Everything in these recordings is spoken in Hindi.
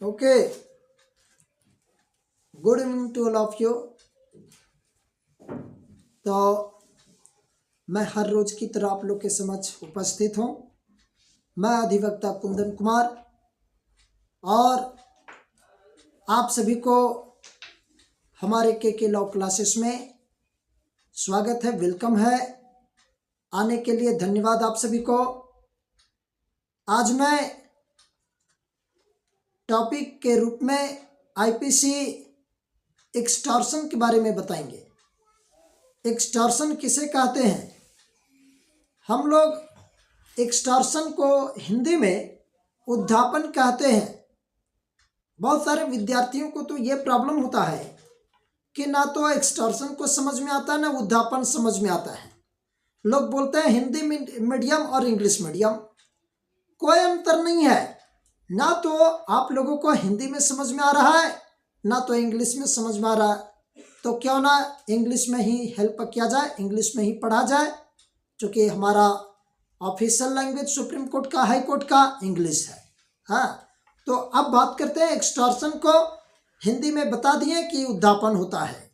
Okay, good evening to all of you. तो मैं हर रोज की तरह आप लोग के समक्ष उपस्थित हूँ। मैं अधिवक्ता कुंदन कुमार और आप सभी को हमारे के लॉ क्लासेस में स्वागत है, वेलकम है। आने के लिए धन्यवाद आप सभी को। आज मैं टॉपिक के रूप में आईपीसी एक्सटॉर्शन के बारे में बताएंगे। एक्सटॉर्शन किसे कहते हैं? हम लोग एक्सटॉर्शन को हिंदी में उद्धापन कहते हैं। बहुत सारे विद्यार्थियों को तो ये प्रॉब्लम होता है कि ना तो एक्सटॉर्शन को समझ में आता है ना उद्धापन समझ में आता है। लोग बोलते हैं हिंदी मीडियम और इंग्लिश मीडियम, कोई अंतर नहीं है। ना तो आप लोगों को हिंदी में समझ में आ रहा है ना तो इंग्लिश में समझ में आ रहा है, तो क्यों ना इंग्लिश में ही हेल्प किया जाए, इंग्लिश में ही पढ़ा जाए, क्योंकि हमारा ऑफिशियल लैंग्वेज सुप्रीम कोर्ट का, हाई कोर्ट का इंग्लिश है। हाँ, तो अब बात करते हैं एक्सटॉर्शन को। हिंदी में बता दिए कि उद्धापन होता है।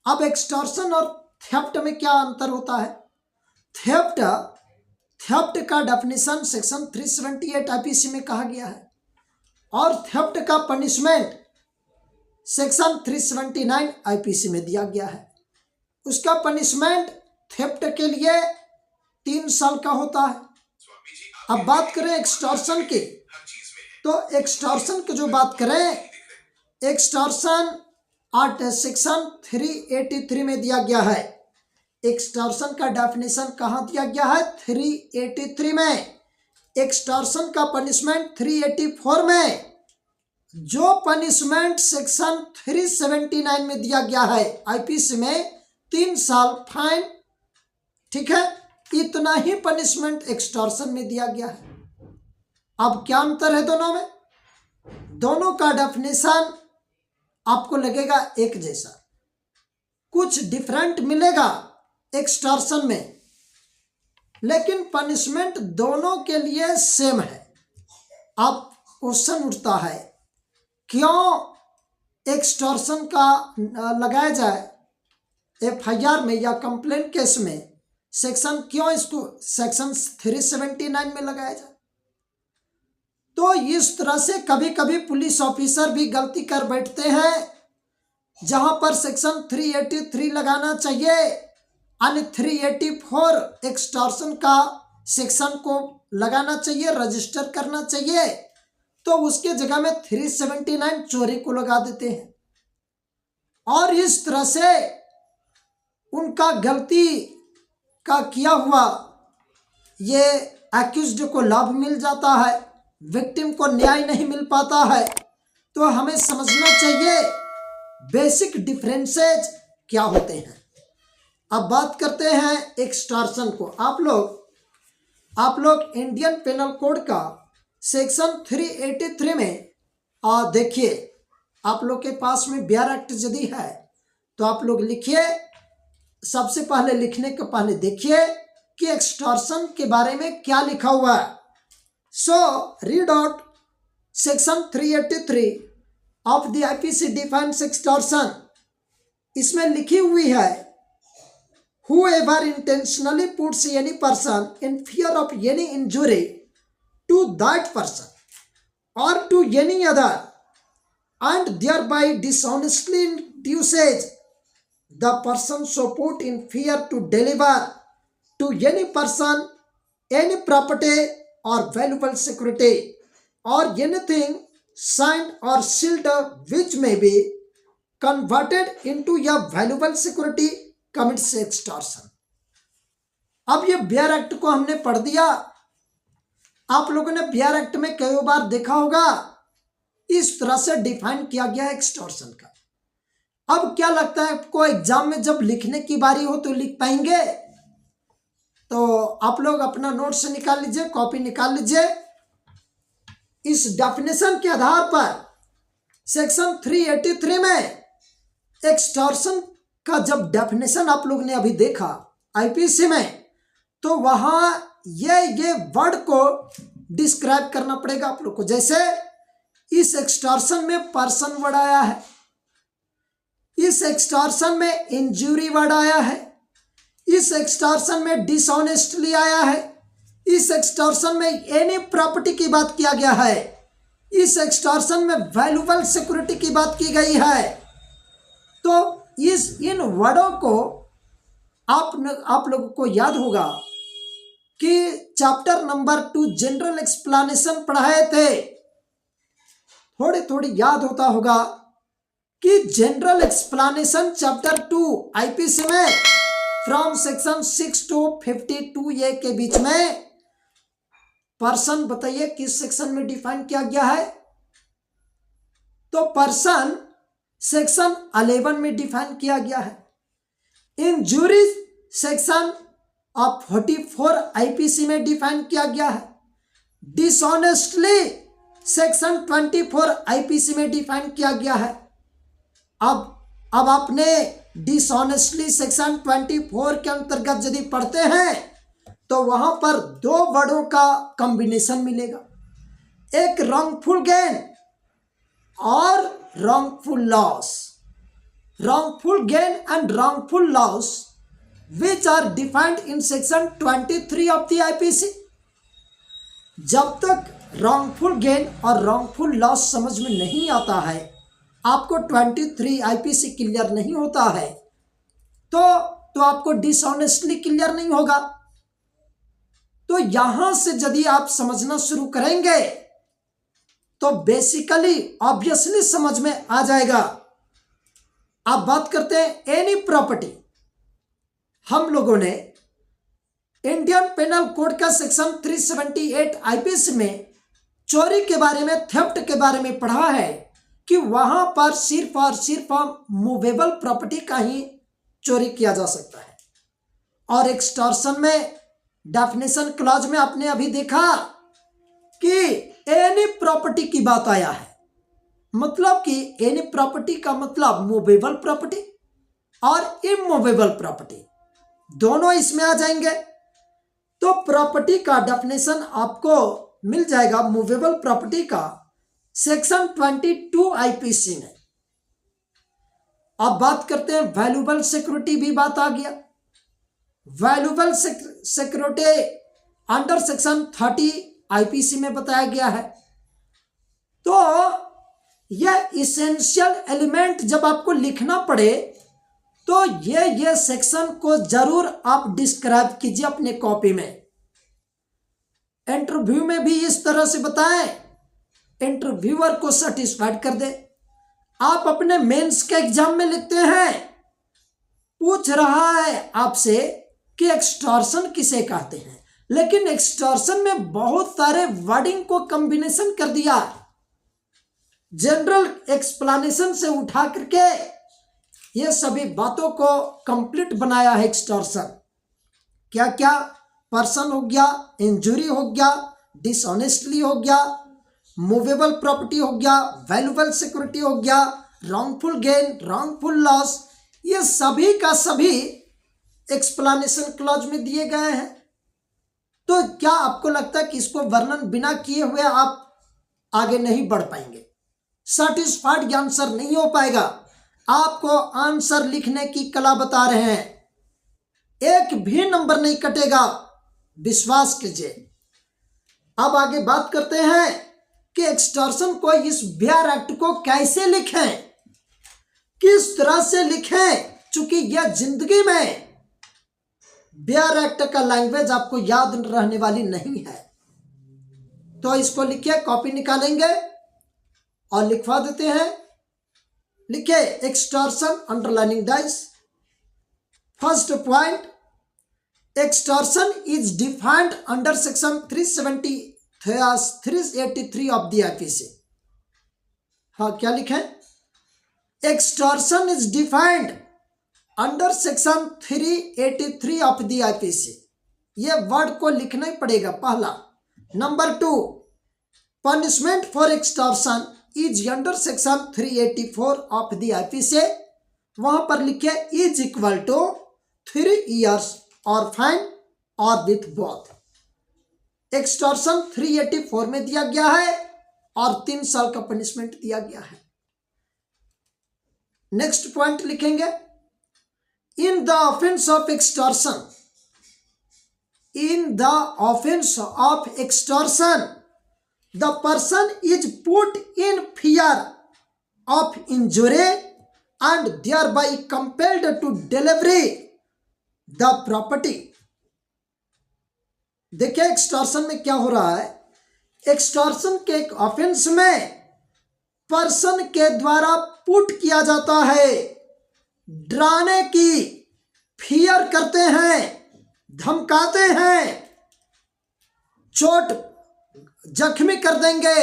अब एक्सटॉर्शन और थेफ्ट में क्या अंतर होता है? थेफ्ट का डेफिनेशन सेक्शन 378 आईपीसी में कहा गया है और थेफ्ट का पनिशमेंट सेक्शन 379 आईपीसी में दिया गया है। उसका पनिशमेंट थेफ्ट के लिए 3 साल का होता है। अब बात करें एक्सटॉर्शन की, तो एक्सटॉर्शन की जो बात करें, एक्सटॉर्शन सेक्शन 383 में दिया गया है। एक्सटॉर्शन का डेफिनेशन कहाँ दिया गया है? 383 में। एक्सटॉर्शन का पनिशमेंट 384 में। जो पनिशमेंट सेक्शन 379 में दिया गया है आईपीसी में 3 साल फाइन, ठीक है, इतना ही पनिशमेंट एक्सटॉर्शन में दिया गया है। अब क्या अंतर है दोनों में? दोनों का डेफिनेशन आपको लगेगा एक जैसा, कुछ डिफरेंट मिलेगा एक्सटॉर्शन में, लेकिन पनिशमेंट दोनों के लिए सेम है। अब क्वेश्चन उठता है, क्यों एक्सटॉर्शन का लगाया जाए एफआईआर में या कंप्लेंट केस में सेक्शन, क्यों इसको सेक्शन 379 में लगाया जाए? तो इस तरह से कभी कभी पुलिस ऑफिसर भी गलती कर बैठते हैं। जहां पर सेक्शन 383 लगाना चाहिए यानी 384 एक्सटॉर्शन का सेक्शन को लगाना चाहिए, रजिस्टर करना चाहिए, तो उसके जगह में 379 चोरी को लगा देते हैं और इस तरह से उनका गलती का किया हुआ ये एक्यूज्ड को लाभ मिल जाता है, विक्टिम को न्याय नहीं मिल पाता है। तो हमें समझना चाहिए बेसिक डिफरेंसेस क्या होते हैं। अब बात करते हैं एक्सटॉर्शन को। आप लोग इंडियन पेनल कोड का सेक्शन 383 में देखिए, आप लोग के पास में बियर एक्ट यदि है तो आप लोग लिखिए। सबसे पहले लिखने के पहले देखिए कि एक्सटॉर्शन के बारे में क्या लिखा हुआ है। So read out section 383 of the IPC defines extortion. इसमें लिखी हुई है, whoever intentionally puts any person in fear of any injury to that person or to any other and thereby dishonestly induces the person so put in fear to deliver to any person any property or valuable security or anything signed or sealed which may be converted into a valuable security commits extortion। अब ये बियर एक्ट को हमने पढ़ दिया। आप लोगों ने बियर एक्ट में कई बार देखा होगा, इस तरह से डिफाइन किया गया है एक्सटॉर्शन का। अब क्या लगता है आपको, एग्जाम में जब लिखने की बारी हो तो लिख पाएंगे? तो आप लोग अपना नोट्स निकाल लीजिए, कॉपी निकाल लीजिए। इस डेफिनेशन के आधार पर सेक्शन 383 में एक्सटॉर्शन का जब डेफिनेशन आप लोग ने अभी देखा आईपीसी में, तो वहां ये वर्ड को डिस्क्राइब करना पड़ेगा आप लोग को। जैसे इस एक्सटॉर्शन में पर्सन वर्ड आया है, इस एक्सटॉर्शन में इंजूरी वर्ड आया है, इस एक्सटॉर्शन में डिसऑनेस्टली आया है, इस एक्सटॉर्शन में एनी प्रॉपर्टी की बात किया गया है, इस एक्सटॉर्शन में वैल्यूएबल सिक्योरिटी की बात की गई है। तो इन वर्डों को आप लोगों को याद होगा कि चैप्टर नंबर 2 जनरल एक्सप्लेनेशन पढ़ाए थे, थोड़ी याद होता होगा कि जनरल एक्सप्लेनेशन चैप्टर 2 आईपीसी में फ्रॉम सेक्शन 6 to 52A के बीच में पर्सन बताइए किस सेक्शन में डिफाइन किया गया है? तो पर्सन सेक्शन 11 में डिफाइन किया गया है। इंजूरी सेक्शन ऑफ 44 आईपीसी में डिफाइन किया गया है। डिसऑनेस्टली सेक्शन 24 आईपीसी में डिफाइन किया गया है। अब आपने डिसऑनेस्टली सेक्शन 24 के अंतर्गत यदि पढ़ते हैं तो वहां पर 2 वर्डों का कॉम्बिनेशन मिलेगा, एक रॉन्गफुल गेन और wrongful loss. Wrongful gain and wrongful loss which are defined in section 23 of the IPC. जब तक wrongful gain और wrongful loss समझ में नहीं आता है, आपको 23 IPC क्लियर नहीं होता है, तो आपको डिसऑनेस्टली क्लियर नहीं होगा। तो यहां से यदि आप समझना शुरू करेंगे तो बेसिकली ऑब्वियसली समझ में आ जाएगा। अब बात करते हैं एनी प्रॉपर्टी। हम लोगों ने इंडियन पेनल कोड का सेक्शन 378 आईपीसी में चोरी के बारे में, थेफ्ट के बारे में पढ़ा है कि वहां पर सिर्फ और सिर्फ मूवेबल प्रॉपर्टी का ही चोरी किया जा सकता है। और एक्सटॉर्शन में डेफिनेशन क्लॉज में आपने अभी देखा कि एनी प्रॉपर्टी की बात आया है, मतलब कि एनी प्रॉपर्टी का मतलब मूवेबल प्रॉपर्टी और इमूवेबल प्रॉपर्टी दोनों इसमें आ जाएंगे। तो प्रॉपर्टी का डेफिनेशन आपको मिल जाएगा मूवेबल प्रॉपर्टी का सेक्शन 22 आईपीसी में। अब बात करते हैं वैल्यूएबल सिक्योरिटी, भी बात आ गया। Valuable security under section 30 IPC में बताया गया है। तो यह इसेंशियल एलिमेंट जब आपको लिखना पड़े तो ये सेक्शन को जरूर आप डिस्क्राइब कीजिए अपने कॉपी में। इंटरव्यू में भी इस तरह से बताएं, इंटरव्यूअर को सेटिस्फाइड कर दे। आप अपने मेंस के एग्जाम में लिखते हैं, पूछ रहा है आपसे कि एक्सटॉर्शन किसे कहते हैं, लेकिन एक्सटॉर्शन में बहुत सारे वर्डिंग को कॉम्बिनेशन कर दिया, जनरल एक्सप्लेनेशन से उठा करके ये सभी बातों को कंप्लीट बनाया है एक्सटॉर्शन। क्या क्या? पर्सन हो गया, इंजुरी हो गया, डिसऑनेस्टली हो गया, मूवेबल प्रॉपर्टी हो गया, वैल्यूएबल सिक्योरिटी हो गया, रॉन्गफुल गेन, रॉन्गफुल लॉस, ये सभी का सभी एक्सप्लेनेशन क्लॉज में दिए गए हैं। तो क्या आपको लगता है कि इसको वर्णन बिना किए हुए आप आगे नहीं बढ़ पाएंगे? सेटिस्फाइड आंसर नहीं हो पाएगा। आपको आंसर लिखने की कला बता रहे हैं, एक भी नंबर नहीं कटेगा, विश्वास कीजिए। अब आगे बात करते हैं कि एक्सटॉर्शन को, इस बियर एक्ट को कैसे लिखें, किस तरह से लिखें, चूंकि यह जिंदगी में बियर एक्ट का लैंग्वेज आपको याद रहने वाली नहीं है। तो इसको लिखिए, कॉपी निकालेंगे और लिखवा देते हैं। लिखिए extortion, underlining dice. First point, extortion is defined under section 383 of the IPC. हाँ, क्या लिखें? Extortion is defined under section 383 of the IPC. ये वर्ड को लिखना ही पड़ेगा पहला। Number 2, punishment for extortion is under section 384 of the IPC. वहां पर लिखे इज इक्वल टू 3 years और फाइन और विथ बोथ। एक्सटॉर्शन 384 में दिया गया है और 3 साल का पनिशमेंट दिया गया है। नेक्स्ट पॉइंट लिखेंगे, in the offence of extortion, in the offence of extortion the person is put in fear of injury and thereby compelled to deliver the property। देखिए एक्सटॉर्शन में क्या हो रहा है, एक्सटॉर्शन के एक ऑफेंस में पर्सन के द्वारा पुट किया जाता है, डराने की, फियर करते हैं, धमकाते हैं, चोट जख्मी कर देंगे,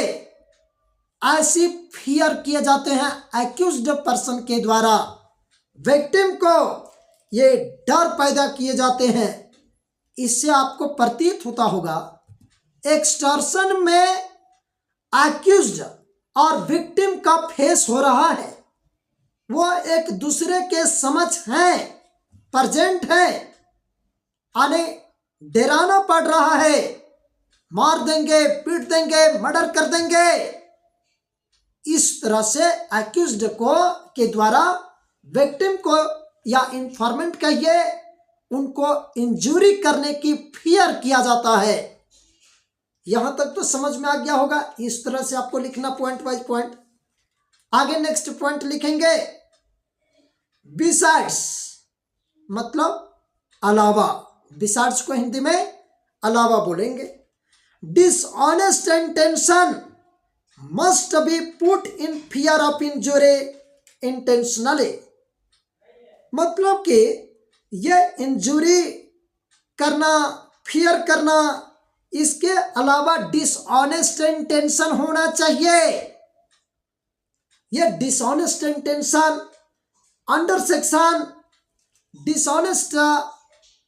ऐसी फियर किए जाते हैं एक्यूज्ड पर्सन के द्वारा, विक्टिम को ये डर पैदा किए जाते हैं। इससे आपको प्रतीत होता होगा एक्सटॉर्शन में एक्यूज्ड और विक्टिम का फेस हो रहा है, वो एक दूसरे के समक्ष हैं, प्रेजेंट है, आने डराना पड़ रहा है, मार देंगे, पीट देंगे, मर्डर कर देंगे। इस तरह से एक्यूज्ड को के द्वारा विक्टिम को या इन्फॉर्मेंट कहिए, उनको इंजूरी करने की फियर किया जाता है। यहां तक तो समझ में आ गया होगा। इस तरह से आपको लिखना पॉइंट वाइज पॉइंट। आगे नेक्स्ट पॉइंट लिखेंगे, बिसाइड्स मतलब अलावा, बिसाइड्स को हिंदी में अलावा बोलेंगे। Dishonest intention must be put in fear of injury intentionally, मतलब कि यह इंजुरी करना, फियर करना, इसके अलावा डिसऑनेस्ट इंटेंशन होना चाहिए। यह dishonest intention under section, dishonest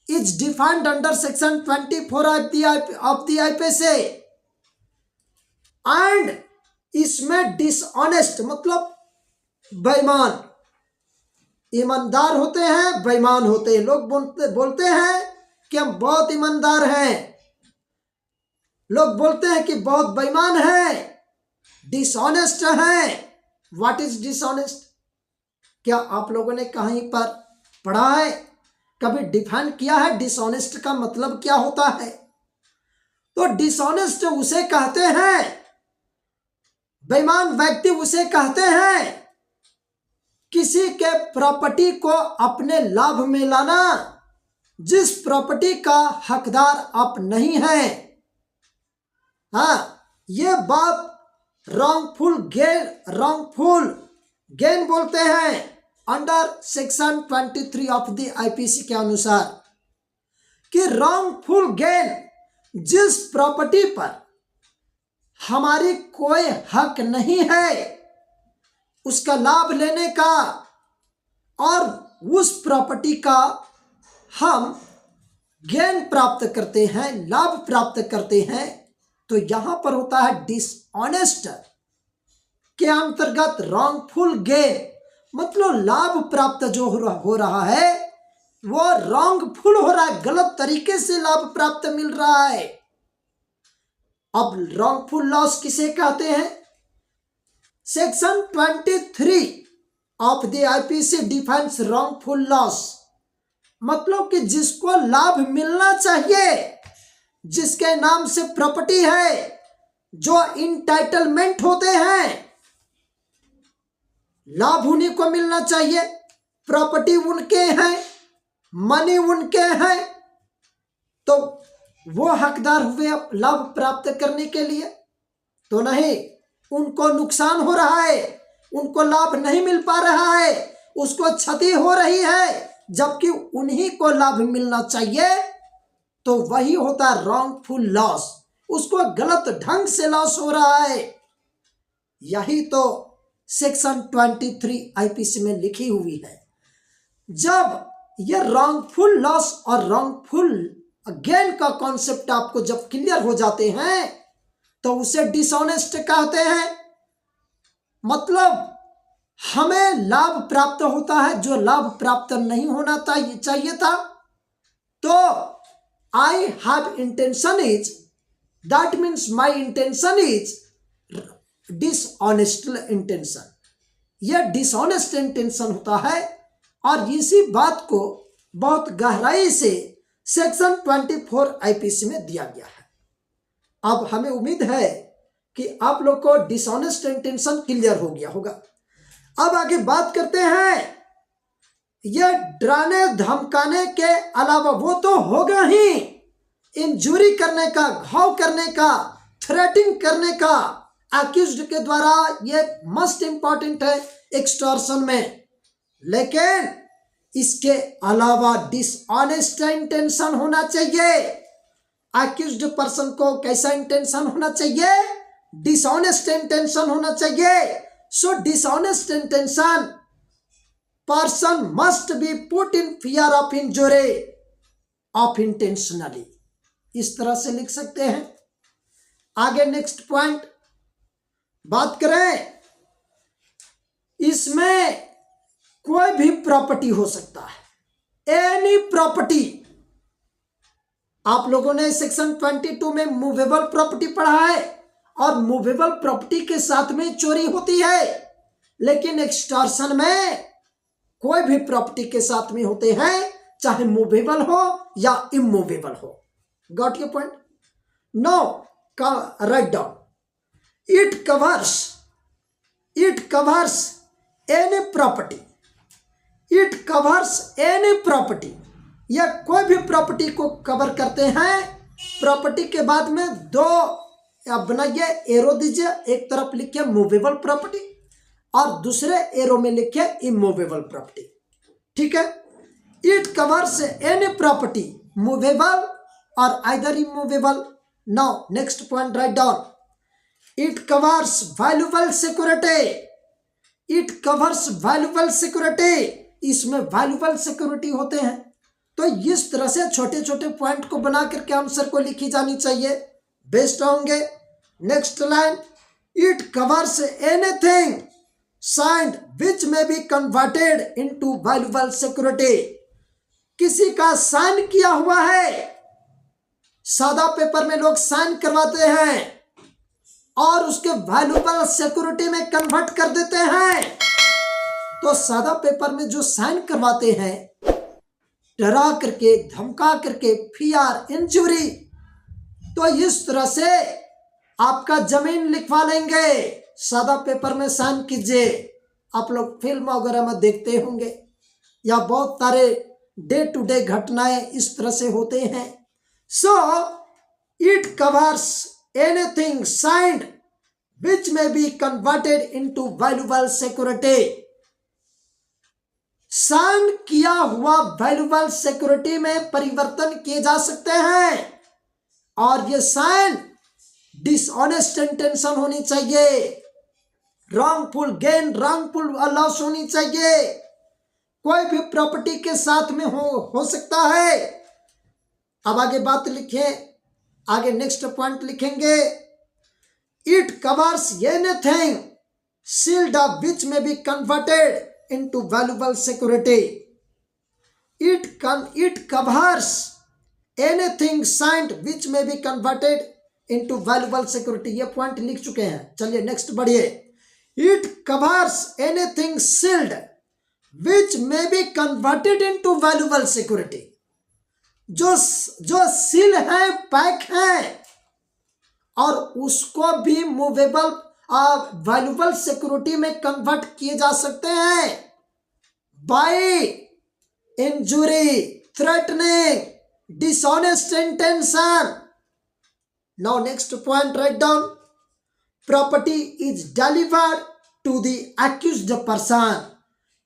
is defined under section 24 of the IPC, and इसमें डिसऑनेस्ट मतलब बेईमान, ईमानदार होते हैं, बेईमान होते हैं। लोग बोलते हैं कि हम बहुत ईमानदार हैं, लोग बोलते हैं कि बहुत बेईमान हैं, डिसऑनेस्ट हैं। What is dishonest? क्या आप लोगों ने कहीं पर पढ़ा है, कभी डिफाइन किया है डिसऑनेस्ट का मतलब क्या होता है? तो डिसऑनेस्ट उसे कहते हैं, बेईमान व्यक्ति उसे कहते हैं, किसी के प्रॉपर्टी को अपने लाभ में लाना जिस प्रॉपर्टी का हकदार आप नहीं हैं। हाँ, ये बात रॉन्गफुल गेन बोलते हैं under section 23 of the IPC के अनुसार, कि रॉन्गफुल गेन जिस प्रॉपर्टी पर हमारी कोई हक नहीं है उसका लाभ लेने का, और उस प्रॉपर्टी का हम गेन प्राप्त करते हैं, लाभ प्राप्त करते हैं, तो यहां पर होता है डिसऑनेस्ट के अंतर्गत रॉन्गफुल गेन, मतलब लाभ प्राप्त जो हो रहा है वो रॉन्गफुल हो रहा है, गलत तरीके से लाभ प्राप्त मिल रहा है। अब रॉन्गफुल लॉस किसे कहते हैं? Section 23 of the IPC defines wrongful loss, मतलब कि जिसको लाभ मिलना चाहिए, जिसके नाम से प्रॉपर्टी है, जो इंटाइटलमेंट होते हैं, लाभ उन्हीं को मिलना चाहिए, प्रॉपर्टी उनके हैं, मनी उनके हैं, तो वो हकदार हुए लाभ प्राप्त करने के लिए। तो नहीं, उनको नुकसान हो रहा है, उनको लाभ नहीं मिल पा रहा है, उसको क्षति हो रही है, जबकि उन्हीं को लाभ मिलना चाहिए, तो वही होता है रॉन्गफुल लॉस, उसको गलत ढंग से लॉस हो रहा है। यही तो सेक्शन 23 आईपीसी में लिखी हुई है। जब ये रॉन्गफुल लॉस और रॉन्गफुल गेन का कॉन्सेप्ट आपको जब क्लियर हो जाते हैं तो उसे डिसऑनेस्ट कहते हैं। मतलब हमें लाभ प्राप्त होता है जो लाभ प्राप्त नहीं होना चाहिए था। तो I have intention is, that means my intention is dishonest intention. यह डिसऑनेस्ट इंटेंशन होता है और इसी बात को बहुत गहराई से सेक्शन 24 आईपीसी में दिया गया है। अब हमें उम्मीद है कि आप लोग को डिसऑनेस्ट इंटेंशन क्लियर हो गया होगा। अब आगे बात करते हैं, यह डराने धमकाने के अलावा वो तो होगा ही, इंजुरी करने का, घाव करने का, थ्रेटिंग करने का अक्यूज्ड के द्वारा, ये मस्ट इंपॉर्टेंट है एक्सटॉर्शन में। लेकिन इसके अलावा डिसऑनेस्ट इंटेंशन होना चाहिए। अक्यूज्ड पर्सन को कैसा इंटेंशन होना चाहिए? डिसऑनेस्ट इंटेंशन होना चाहिए। So dishonest intention, person must be put in fear of injury of intentionally, इस तरह से लिख सकते हैं। आगे नेक्स्ट पॉइंट बात करें, इसमें कोई भी प्रॉपर्टी हो सकता है, एनी प्रॉपर्टी। आप लोगों ने सेक्शन 22 में मूवेबल प्रॉपर्टी पढ़ा है और मूवेबल प्रॉपर्टी के साथ में चोरी होती है, लेकिन एक्सटॉर्शन में कोई भी प्रॉपर्टी के साथ में होते हैं, चाहे मूवेबल हो या इमूवेबल हो। Got your point? No, write down, it covers any property, it covers any property, या कोई भी प्रॉपर्टी को कवर करते हैं। प्रॉपर्टी के बाद में दो आप बनाइए, एरो दीजिए, एक तरफ लिखिए मूवेबल प्रॉपर्टी और दूसरे एरो में लिखिए इमूवेबल प्रॉपर्टी। ठीक है, it covers any property movable और either immovable. Now next point write down, it covers valuable security, it covers valuable security, इसमें वैल्यूएबल सिक्योरिटी होते हैं। तो इस तरह से छोटे छोटे पॉइंट को बना करके आंसर को लिखी जानी चाहिए, बेस्ट होंगे। Next line, it covers anything signed which may be converted into valuable security, किसी का साइन किया हुआ है, सादा पेपर में लोग साइन करवाते हैं और उसके वैल्यूएबल सिक्योरिटी में कन्वर्ट कर देते हैं। तो सादा पेपर में जो साइन करवाते हैं, डरा करके, धमका करके, फियर, इंजुरी, तो इस तरह से आपका जमीन लिखवा लेंगे। सादा पेपर में साइन कीजिए, आप लोग फिल्म वगैरह में देखते होंगे या बहुत सारे डे टू डे घटनाएं इस तरह से होते हैं। So it covers anything signed which may be converted into valuable security, sign किया हुआ वैल्यूएबल सिक्योरिटी में परिवर्तन किए जा सकते हैं और ये साइन डिसऑनेस्ट इंटेंशन होनी चाहिए, रॉन्गफुल गेन, रॉन्गफुल लॉस होनी चाहिए, कोई भी प्रॉपर्टी के साथ में हो सकता है। अब आगे बात लिखें, आगे नेक्स्ट पॉइंट लिखेंगे, it covers anything sealed up which may be converted into valuable security, it covers anything signed which may be converted into valuable security। ये पॉइंट लिख चुके हैं, चलिए नेक्स्ट बढ़िए। It covers anything sealed which may be converted into valuable security, जो सील है, पैक है और उसको भी मूवेबल वैल्यूएबल सिक्योरिटी में कन्वर्ट किए जा सकते हैं by injury, threatening, dishonest intention. Now next point write down, property is delivered to the accused person,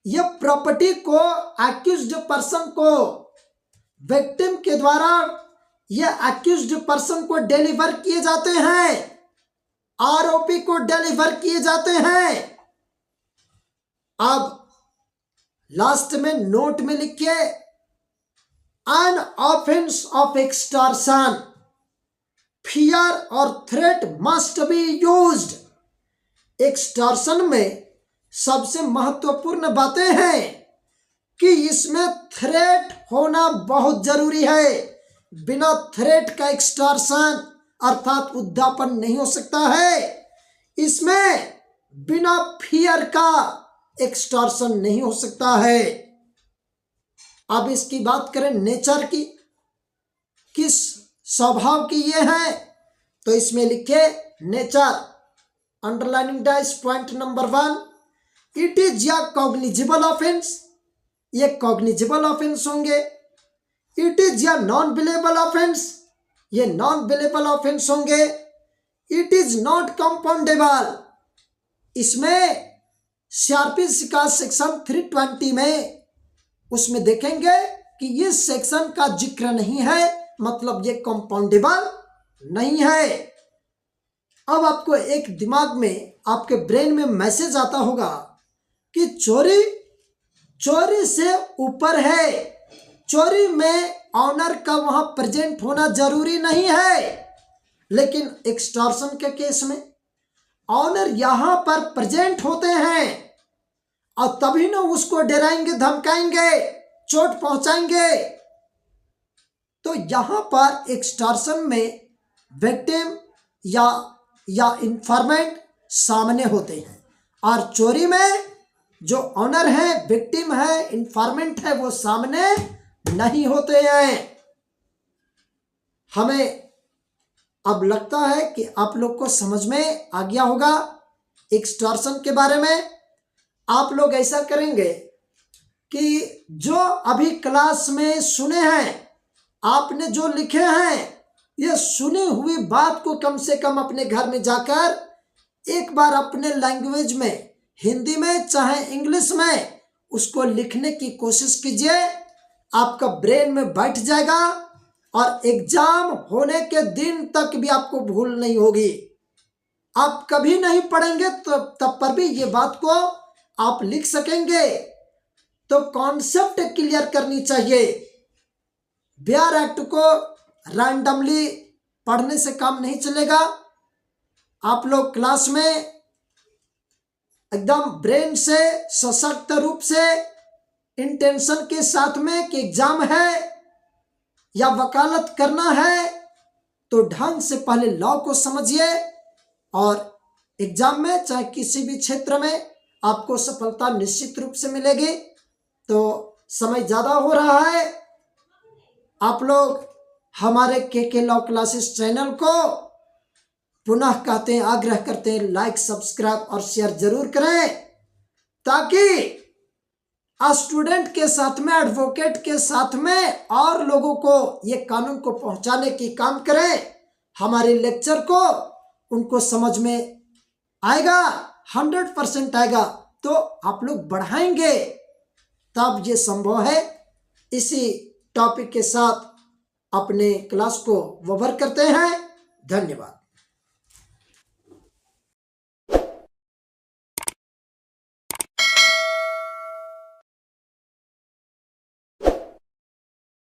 यह प्रॉपर्टी को एक्यूज्ड पर्सन को, विक्टिम के द्वारा यह एक्यूज्ड पर्सन को डिलीवर किए जाते हैं, आरोपी को डिलीवर किए जाते हैं। अब लास्ट में नोट में लिखिए, an offence of extortion, fear और threat must be used. Extortion में सबसे महत्वपूर्ण बातें हैं कि इसमें थ्रेट होना बहुत जरूरी है। बिना थ्रेट का एक्सटॉर्शन अर्थात उद्यापन नहीं हो सकता है। इसमें बिना फियर का एक्सटॉर्शन नहीं हो सकता है। अब इसकी बात करें नेचर की, किस स्वभाव की ये है, तो इसमें लिखे nature, underlining dice point number 1, it is या कॉग्निजिबल ऑफेंस, ये कॉग्निजिबल ऑफेंस होंगे। इट इज या नॉन बिलेबल ऑफेंस, ये नॉन बिलेबल ऑफेंस होंगे। इट इज नॉट कंपाउंडेबल, इसमें सीआरपीसी का सेक्शन 320 में उसमें देखेंगे कि ये सेक्शन का जिक्र नहीं है, मतलब ये कंपाउंडेबल नहीं है। अब आपको एक दिमाग में, आपके ब्रेन में मैसेज आता होगा कि चोरी चोरी से ऊपर है, चोरी में ऑनर का वहां प्रेजेंट होना जरूरी नहीं है। लेकिन एक्सटॉर्शन के केस में ऑनर यहां पर प्रेजेंट होते हैं और तभी ना उसको डराएंगे, धमकाएंगे, चोट पहुंचाएंगे। तो यहां पर एक्सटॉर्शन में विक्टिम या इंफॉर्मेंट सामने होते हैं, और चोरी में जो ऑनर है, विक्टिम है, इंफॉर्मेंट है, वो सामने नहीं होते हैं। हमें अब लगता है कि आप लोग को समझ में आ गया होगा एक्सटॉर्शन के बारे में। आप लोग ऐसा करेंगे कि जो अभी क्लास में सुने हैं, आपने जो लिखे हैं, ये सुनी हुई बात को कम से कम अपने घर में जाकर एक बार अपने लैंग्वेज में, हिंदी में चाहे इंग्लिश में, उसको लिखने की कोशिश कीजिए। आपका ब्रेन में बैठ जाएगा और एग्जाम होने के दिन तक भी आपको भूल नहीं होगी। आप कभी नहीं पढ़ेंगे तो तब पर भी ये बात को आप लिख सकेंगे। तो कॉन्सेप्ट क्लियर करनी चाहिए। बेयर एक्ट को रैंडमली पढ़ने से काम नहीं चलेगा। आप लोग क्लास में एकदम ब्रेन से, सशक्त रूप से, इंटेंशन के साथ में कि एग्जाम है या वकालत करना है, तो ढंग से पहले लॉ को समझिए, और एग्जाम में चाहे किसी भी क्षेत्र में आपको सफलता निश्चित रूप से मिलेगी। तो समय ज़्यादा हो रहा है, आप लोग हमारे के लॉ क्लासेस चैनल को पुनः कहते हैं, आग्रह करते हैं, लाइक, सब्सक्राइब और शेयर जरूर करें, ताकि स्टूडेंट के साथ में, एडवोकेट के साथ में और लोगों को ये कानून को पहुंचाने की काम करें। हमारे लेक्चर को उनको समझ में आएगा, 100% आएगा, तो आप लोग बढ़ाएंगे, तब ये संभव है। इसी टॉपिक के साथ अपने क्लास को ओवर करते हैं। धन्यवाद।